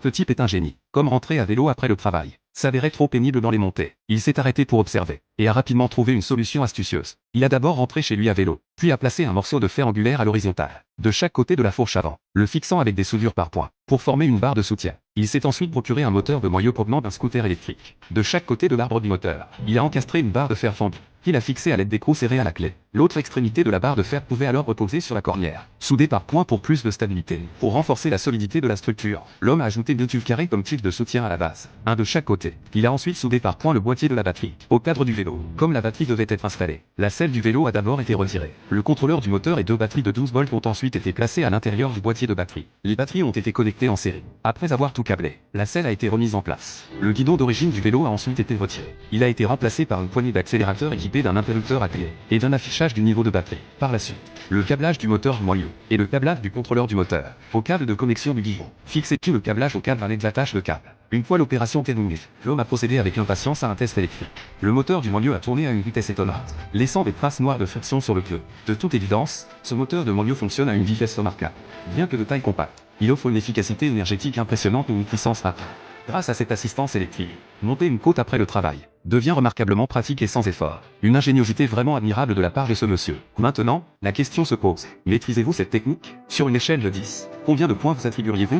Ce type est un génie. Comme rentrer à vélo après le travail. S'avérait trop pénible dans les montées. Il s'est arrêté pour observer, et a rapidement trouvé une solution astucieuse. Il a d'abord rentré chez lui à vélo, puis a placé un morceau de fer angulaire à l'horizontale, de chaque côté de la fourche avant, le fixant avec des soudures par points, pour former une barre de soutien. Il s'est ensuite procuré un moteur de moyeu provenant d'un scooter électrique. De chaque côté de l'arbre du moteur, il a encastré une barre de fer fendue, qu'il a fixée à l'aide d'écrous serrés à la clé. L'autre extrémité de la barre de fer pouvait alors reposer sur la cornière, soudée par points pour plus de stabilité. Pour renforcer la solidité de la structure, l'homme a ajouté 2 tubes carrés comme tubes de soutien à la base, un de chaque côté. Il a ensuite soudé par points le boîtier de la batterie, au cadre du vélo. Comme la batterie devait être installée, la selle du vélo a d'abord été retirée. Le contrôleur du moteur et 2 batteries de 12 volts ont ensuite été placées à l'intérieur du boîtier de batterie. Les batteries ont été connectées en série. Après avoir tout câblé, la selle a été remise en place. Le guidon d'origine du vélo a ensuite été retiré. Il a été remplacé par une poignée d'accélérateur équipée d'un interrupteur à clé et d'un affichage du niveau de batterie. Par la suite, le câblage du moteur moyeu et le câblage du contrôleur du moteur au câble de connexion du guidon. Fixez tout le câblage au câble avec l'attache de câble. Une fois l'opération terminée, l'homme a procédé avec impatience à un test électrique. Le moteur du moyeu a tourné à une vitesse étonnante, laissant des traces noires de friction sur le pneu. De toute évidence, ce moteur de moyeu fonctionne à une vitesse remarquable. Bien que de taille compacte, il offre une efficacité énergétique impressionnante et une puissance rapide. Grâce à cette assistance électrique, monter une côte après le travail devient remarquablement pratique et sans effort. Une ingéniosité vraiment admirable de la part de ce monsieur. Maintenant, la question se pose. Maîtrisez-vous cette technique? Sur une échelle de 10, combien de points vous attribueriez-vous?